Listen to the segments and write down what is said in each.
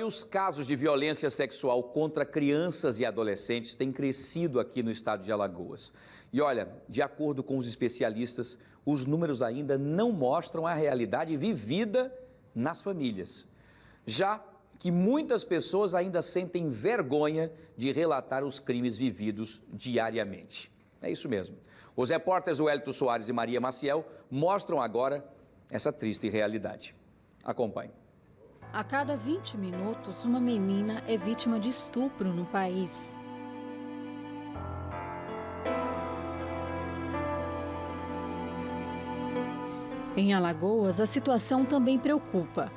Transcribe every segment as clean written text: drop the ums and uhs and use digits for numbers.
Olha, os casos de violência sexual contra crianças e adolescentes têm crescido aqui no estado de Alagoas. E olha, de acordo com os especialistas, os números ainda não mostram a realidade vivida nas famílias. Já que muitas pessoas ainda sentem vergonha de relatar os crimes vividos diariamente. É isso mesmo. Os repórteres Wellington Soares e Maria Maciel mostram agora essa triste realidade. Acompanhe. A cada 20 minutos, uma menina é vítima de estupro no país. Em Alagoas, a situação também preocupa.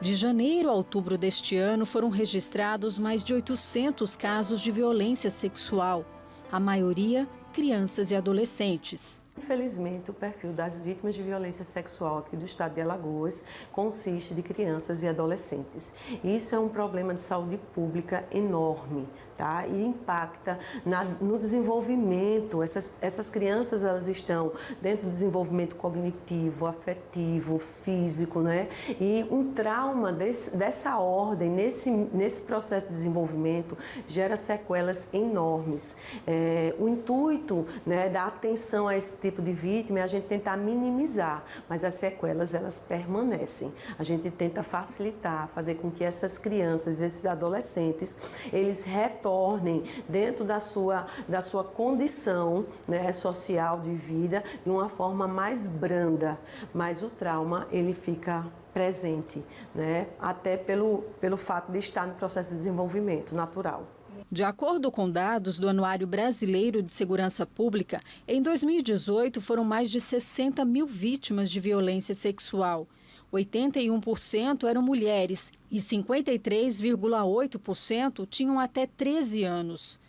De janeiro a outubro deste ano, foram registrados mais de 800 casos de violência sexual, a maioria crianças e adolescentes. Infelizmente, o perfil das vítimas de violência sexual aqui do estado de Alagoas consiste de crianças e adolescentes. Isso é um problema de saúde pública enorme, tá? E impacta no desenvolvimento. Essas crianças, elas estão dentro do desenvolvimento cognitivo, afetivo, físico, né? E um trauma dessa ordem, nesse processo de desenvolvimento, gera sequelas enormes. O intuito, né, da atenção a esse tipo de vítima é a gente tentar minimizar, mas as sequelas, elas permanecem. A gente tenta facilitar, fazer com que essas crianças, esses adolescentes, eles retornem dentro da sua condição, né, social de vida de uma forma mais branda, mas o trauma, ele fica presente, né, até pelo fato de estar no processo de desenvolvimento natural. De acordo com dados do Anuário Brasileiro de Segurança Pública, em 2018 foram mais de 60 mil vítimas de violência sexual. 81% eram mulheres e 53,8% tinham até 13 anos.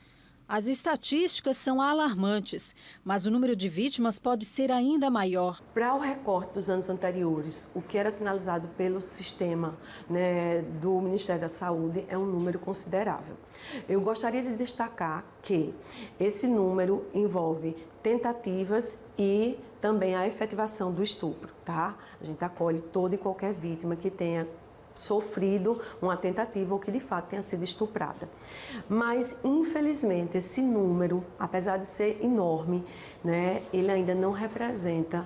As estatísticas são alarmantes, mas o número de vítimas pode ser ainda maior. Para o recorte dos anos anteriores, o que era sinalizado pelo sistema, né, do Ministério da Saúde é um número considerável. Eu gostaria de destacar que esse número envolve tentativas e também a efetivação do estupro, tá? A gente acolhe toda e qualquer vítima que tenha sofrido uma tentativa ou que de fato tenha sido estuprada. Mas, infelizmente, esse número, apesar de ser enorme, né, ele ainda não representa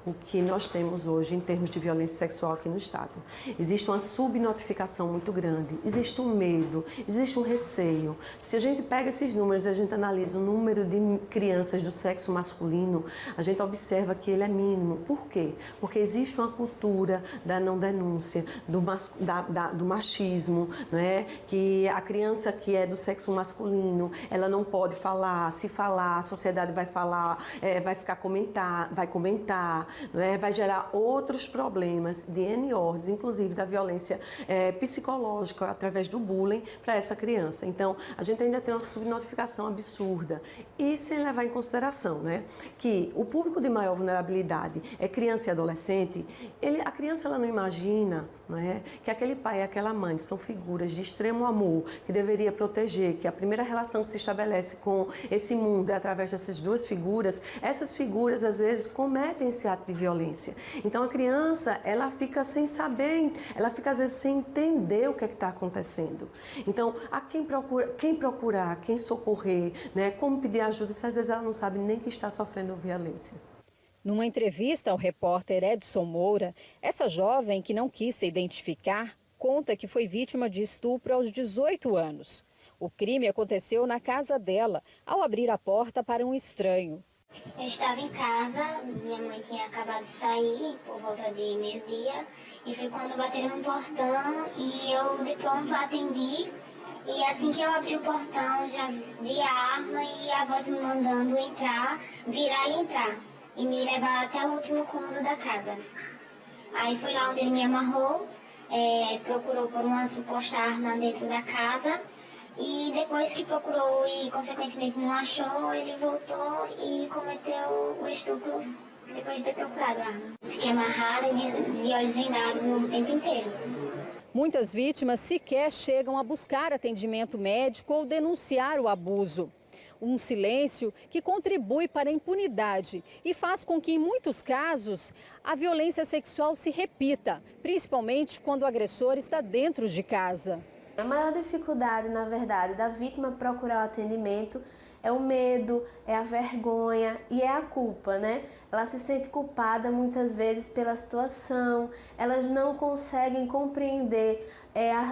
o que nós temos hoje em termos de violência sexual aqui no estado. Existe uma subnotificação muito grande, existe um medo, existe um receio. Se a gente pega esses números e a gente analisa o número de crianças do sexo masculino, a gente observa que ele é mínimo. Por quê? Porque existe uma cultura da não denúncia, do machismo, né? Que a criança que é do sexo masculino, ela não pode falar, se falar, a sociedade vai falar, vai comentar, né? Vai gerar outros problemas de N ordens, inclusive da violência psicológica através do bullying para essa criança. Então, a gente ainda tem uma subnotificação absurda. E sem levar em consideração, né, que o público de maior vulnerabilidade é criança e adolescente, a criança ela não imagina, né, que aquele pai e aquela mãe que são figuras de extremo amor, que deveria proteger, que a primeira relação que se estabelece com esse mundo é através dessas duas figuras, essas figuras às vezes cometem esse ato de violência. Então a criança, ela fica sem saber, ela fica às vezes sem entender o que é que está acontecendo. Então, a quem procurar, quem socorrer, né, como pedir ajuda, se às vezes ela não sabe nem que está sofrendo violência. Numa entrevista ao repórter Edson Moura, essa jovem que não quis se identificar conta que foi vítima de estupro aos 18 anos. O crime aconteceu na casa dela, ao abrir a porta para um estranho. Eu estava em casa, minha mãe tinha acabado de sair por volta de meio-dia e foi quando bateram no portão e eu de pronto atendi. E assim que eu abri o portão, já vi a arma e a voz me mandando entrar, virar e entrar e me levar até o último cômodo da casa. Aí foi lá onde ele me amarrou, procurou por uma suposta arma dentro da casa. E depois que procurou e consequentemente não achou, ele voltou e cometeu o estupro depois de ter procurado a arma. Fiquei amarrada e de olhos vendados o tempo inteiro. Muitas vítimas sequer chegam a buscar atendimento médico ou denunciar o abuso. Um silêncio que contribui para a impunidade e faz com que, em muitos casos, a violência sexual se repita, principalmente quando o agressor está dentro de casa. A maior dificuldade, na verdade, da vítima procurar o atendimento é o medo, é a vergonha e é a culpa, né? Ela se sente culpada muitas vezes pela situação, elas não conseguem compreender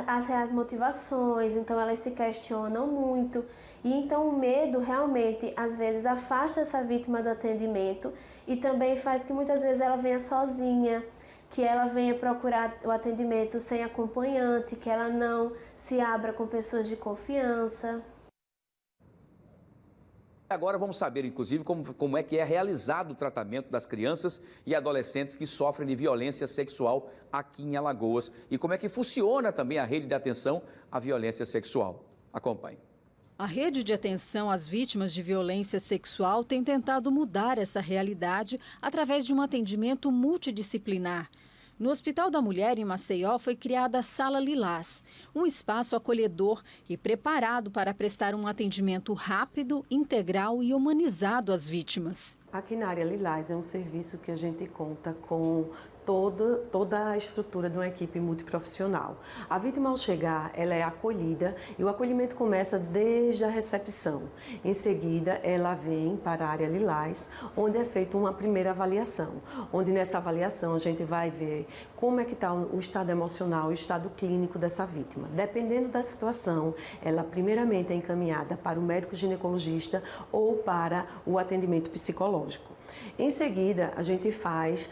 as reais motivações, então elas se questionam muito. E então o medo realmente, às vezes, afasta essa vítima do atendimento e também faz que muitas vezes ela venha sozinha, que ela venha procurar o atendimento sem acompanhante, que ela não se abra com pessoas de confiança. Agora vamos saber, inclusive, como é que é realizado o tratamento das crianças e adolescentes que sofrem de violência sexual aqui em Alagoas e como é que funciona também a rede de atenção à violência sexual. Acompanhe. A rede de atenção às vítimas de violência sexual tem tentado mudar essa realidade através de um atendimento multidisciplinar. No Hospital da Mulher, em Maceió, foi criada a Sala Lilás, um espaço acolhedor e preparado para prestar um atendimento rápido, integral e humanizado às vítimas. Aqui na área Lilás é um serviço que a gente conta com toda a estrutura de uma equipe multiprofissional. A vítima, ao chegar, ela é acolhida e o acolhimento começa desde a recepção. Em seguida, ela vem para a área Lilás, onde é feita uma primeira avaliação, onde nessa avaliação a gente vai ver como é que está o estado emocional e o estado clínico dessa vítima. Dependendo da situação, ela primeiramente é encaminhada para o médico ginecologista ou para o atendimento psicológico. Em seguida, a gente faz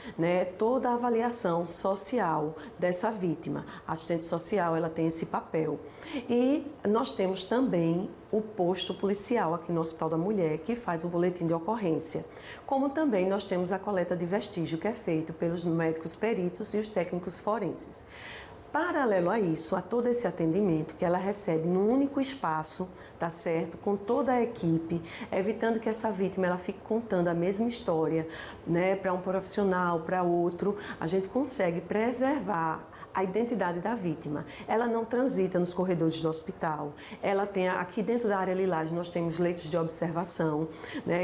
toda a avaliação social dessa vítima. A assistente social, ela tem esse papel. E nós temos também o posto policial aqui no Hospital da Mulher, que faz o boletim de ocorrência. Como também nós temos a coleta de vestígio, que é feito pelos médicos peritos e os técnicos forenses. Paralelo a isso, a todo esse atendimento que ela recebe num único espaço, tá certo? Com toda a equipe, evitando que essa vítima ela fique contando a mesma história, para um profissional, para outro, a gente consegue preservar a identidade da vítima. Ela não transita nos corredores do hospital. Ela tem, aqui dentro da área Lilás, nós temos leitos de observação,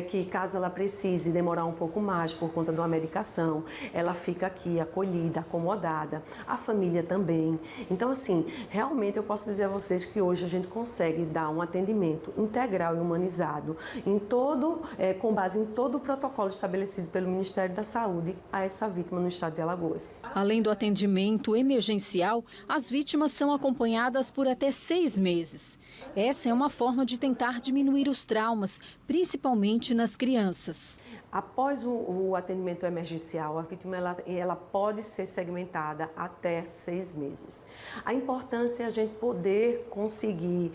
que caso ela precise demorar um pouco mais por conta de uma medicação, ela fica aqui acolhida, acomodada. A família também. Então, assim, realmente eu posso dizer a vocês que hoje a gente consegue dar um atendimento integral e humanizado com base em todo o protocolo estabelecido pelo Ministério da Saúde a essa vítima no estado de Alagoas. Além do atendimento emergencial, as vítimas são acompanhadas por até 6 meses. Essa é uma forma de tentar diminuir os traumas, principalmente nas crianças. Após o atendimento emergencial, a vítima ela pode ser segmentada até 6 meses. A importância é a gente poder conseguir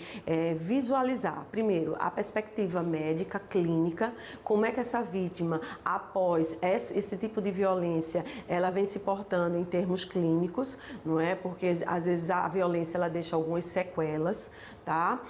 visualizar, primeiro, a perspectiva médica, clínica, como é que essa vítima, após esse tipo de violência, ela vem se portando em termos clínicos, não é? Porque às vezes a violência ela deixa algumas sequelas, tá?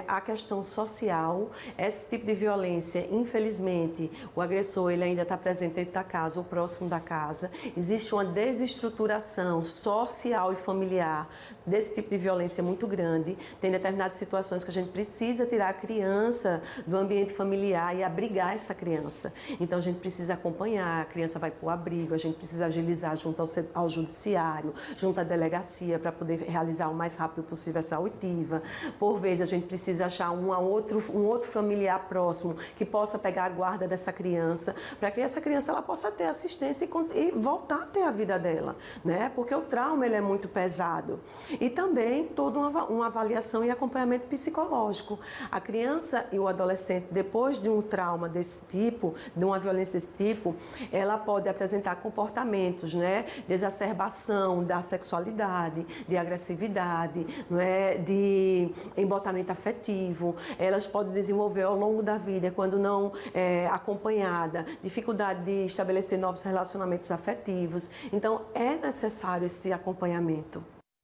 A questão social, esse tipo de violência, infelizmente, o agressor ele ainda está presente dentro da casa ou próximo da casa. Existe uma desestruturação social e familiar desse tipo de violência muito grande. Tem determinadas situações que a gente precisa tirar a criança do ambiente familiar e abrigar essa criança. Então a gente precisa acompanhar, a criança vai para o abrigo, a gente precisa agilizar junto ao judiciário, junto à delegacia para poder realizar o mais rápido possível essa oitiva. Por vezes a gente precisa achar um outro familiar próximo que possa pegar a guarda dessa criança, para que essa criança ela possa ter assistência e voltar a ter a vida dela, Porque o trauma ele é muito pesado. E também toda uma avaliação e acompanhamento psicológico. A criança e o adolescente, depois de um trauma desse tipo, de uma violência desse tipo, ela pode apresentar comportamentos, de exacerbação da sexualidade, de agressividade, de embotamento afetivo. Elas podem desenvolver ao longo da vida, quando não acompanhada, dificuldade de estabelecer novos relacionamentos afetivos. Então, é necessário esse acompanhamento.